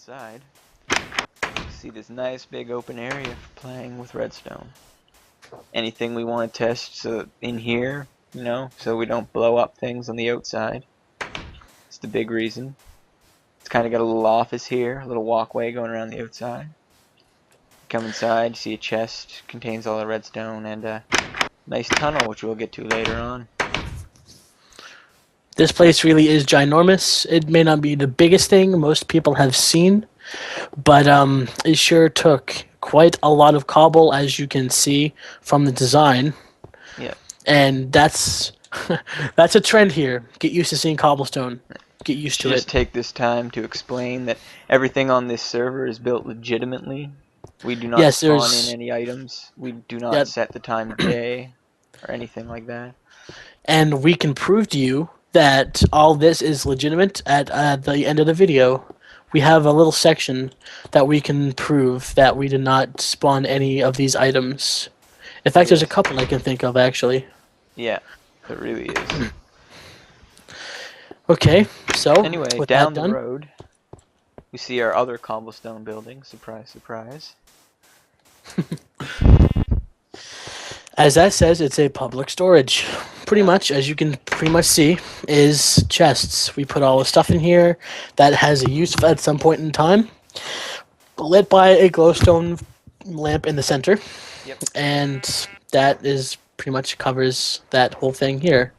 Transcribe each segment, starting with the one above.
outside, you see this nice big open area for playing with redstone. Anything we want to test in here, so we don't blow up things on the outside. It's the big reason. It's kind of got a little office here, a little walkway going around the outside. Come inside, you see a chest, contains all the redstone, and a nice tunnel, which we'll get to later on. This place really is ginormous. It may not be the biggest thing most people have seen, but it sure took quite a lot of cobble, as you can see from the design. Yeah. And that's that's a trend here. Get used to seeing cobblestone. Get used to Just it. take this time to explain that everything on this server is built legitimately. We do not Yes, spawn in there's any items. We do not yeah, set the time of day or anything like that. and we can prove to you that all this is legitimate at the end of the video. We have a little section that we can prove that we did not spawn any of these items. In fact, there's a Yes. couple I can think of, actually. Yeah, it really is. Okay, so Anyway, with that down the done, road, we see our other cobblestone building. Surprise, surprise. as that says, it's a public storage. Pretty Yeah. much, as you can pretty much see, is chests. We put all the stuff in here that has a use at some point in time, lit by a glowstone lamp in the center, Yep. and that is pretty much covers that whole thing here.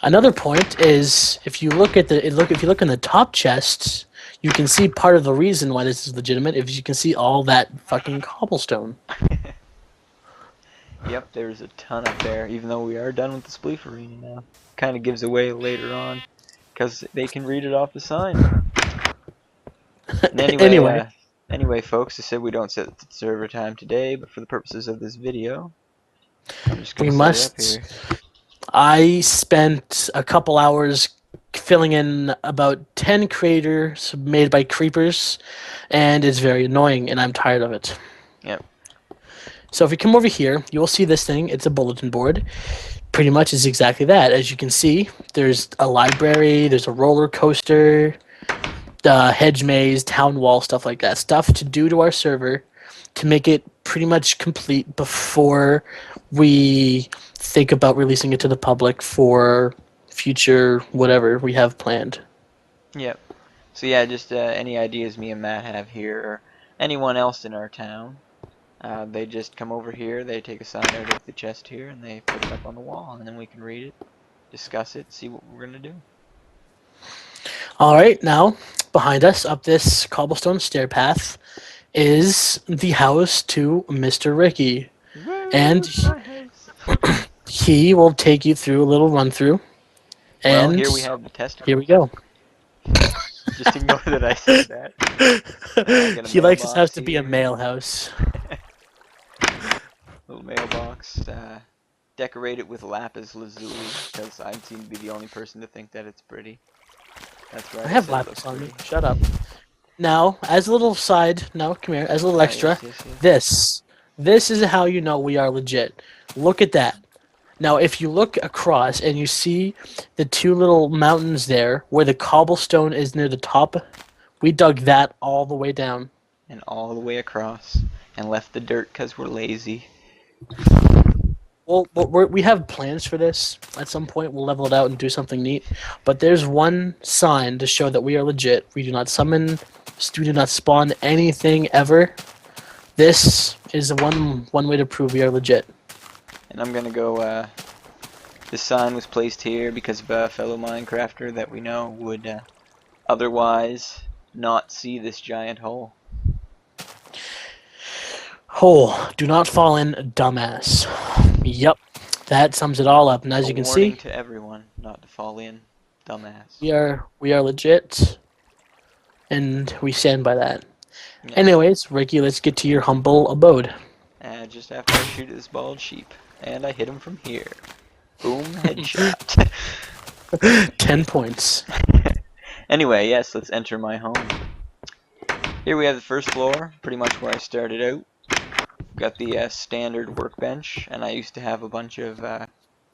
Another point is if you look at if you look in the top chests, you can see part of the reason why this is legitimate. If you can see all that fucking cobblestone. Yep, there's a ton up there, even though we are done with the spleef arena now. Kind of gives away later on, because they can read it off the sign. And Anyway, anyway, folks, I said we don't set the server time today, but for the purposes of this video, I'm just we gonna set it up must. here. I spent a couple hours filling in about 10 craters made by creepers, and it's very annoying, and I'm tired of it. Yep. So if we come over here, you will see this thing. It's a bulletin board. Pretty much is exactly that. As you can see, there's a library, there's a roller coaster, hedge maze, town wall, stuff like that. Stuff to do to our server to make it pretty much complete before we think about releasing it to the public for future whatever we have planned. Yep. So yeah, just any ideas me and Matt have here, or anyone else in our town, they just come over here, they take a sign out of the chest here, and they put it up on the wall, and then we can read it, discuss it, see what we're gonna do. All right, now behind us up this cobblestone stair path is the house to Mr. Ricky, Woo, and it's my house. he will take you through a little run through. Well, And here we have the here we testicles. go. Just ignore that I said that. Got a He likes his house mailbox to be a here. male house. Little mailbox. Decorate it with lapis lazuli, because I seem to be the only person to think that it's pretty. That's right. I have said it lapis looks on me. pretty. Shut up. Now, as a little side, no, come here, as a little extra, Yes. this is how you know we are legit. Look at that. Now, if you look across and you see the two little mountains there where the cobblestone is near the top, we dug that all the way down. And all the way across, and left the dirt because we're lazy. Well, we have plans for this. At some point, we'll level it out and do something neat. But there's one sign to show that we are legit. We do not summon, we do not spawn anything ever. This is the one way to prove we are legit. And I'm gonna go. This sign was placed here because of a fellow Minecrafter that we know would otherwise not see this giant hole. Hole. Do not fall in, dumbass. Yep. That sums it all up. And as A you can warning see, to everyone not to fall in, dumbass. we are legit, and we stand by that. Yeah. Anyways, Ricky, let's get to your humble abode. Just after I shoot this bald sheep, and I hit him from here. Boom, headshot. 10 points. Anyway, yes, let's enter my home. Here we have the first floor, pretty much where I started out. Got the standard workbench, and I used to have a bunch of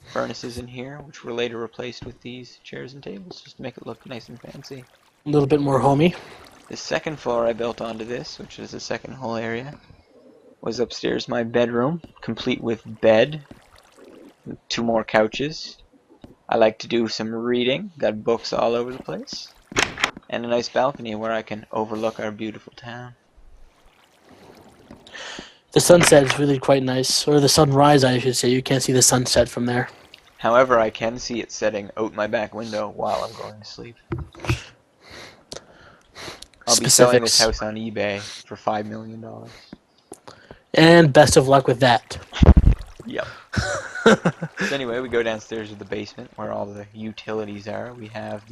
furnaces in here, which were later replaced with these chairs and tables, just to make it look nice and fancy. A little bit more homey. The second floor I built onto this, which is the second whole area, was upstairs my bedroom, complete with bed, 2 more couches. I like to do some reading, got books all over the place, and a nice balcony where I can overlook our beautiful town. The sunset is really quite nice, or the sunrise, I should say. You can't see the sunset from there. However, I can see it setting out my back window while I'm going to sleep. I'll be selling this house on eBay for $5 million. And best of luck with that. Yep. So anyway, we go downstairs to the basement where all the utilities are. We have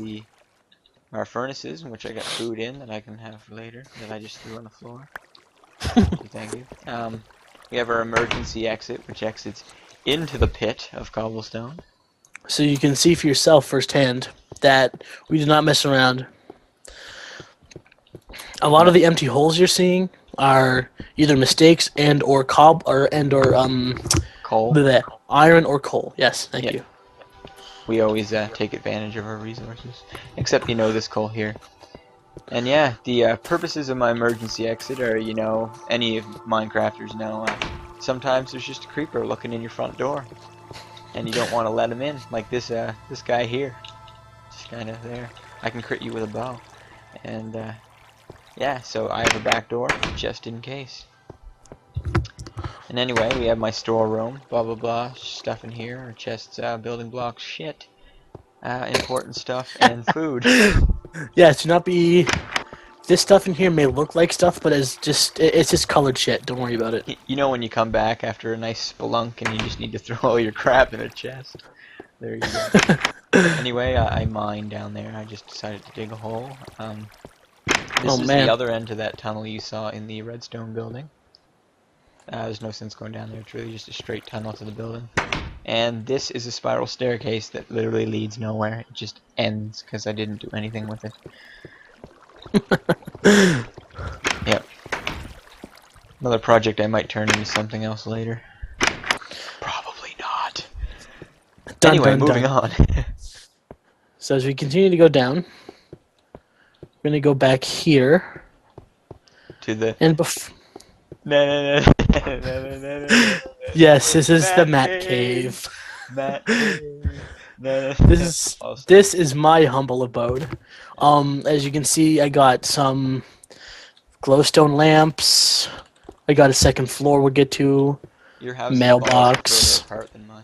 our furnaces, in which I got food in that I can have later, that I just threw on the floor. Thank you. We have our emergency exit, which exits into the pit of cobblestone. So you can see for yourself firsthand that we do not mess around. A lot of the empty holes you're seeing are either mistakes and/or coal. Iron or coal. Yes, thank you. We always take advantage of our resources, except this coal here. And yeah, the purposes of my emergency exit are, any of Minecrafters know, sometimes there's just a creeper looking in your front door, and you don't want to let him in, like this guy here, just kind of there. I can crit you with a bow, and yeah, so I have a back door just in case. And anyway, we have my storeroom, blah blah blah, stuff in here, chests, building blocks, shit, important stuff, and food. Yes, do not be. This stuff in here may look like stuff, but it's just colored shit. Don't worry about it. You know when you come back after a nice spelunk and you just need to throw all your crap in a chest? There you go. Anyway, I mine down there. I just decided to dig a hole. This is the other end to that tunnel you saw in the redstone building. There's no sense going down there. It's really just a straight tunnel to the building. And this is a spiral staircase that literally leads nowhere. It just ends because I didn't do anything with it. Yep. Another project I might turn into something else later. Probably not. Anyway, moving on. So as we continue to go down, we're gonna go back here to the Yes, this is the Matt Cave. Matt Cave. This is my humble abode. As you can see, I got some glowstone lamps. I got a second floor we'll get to. Your house mailbox. is further apart than mine.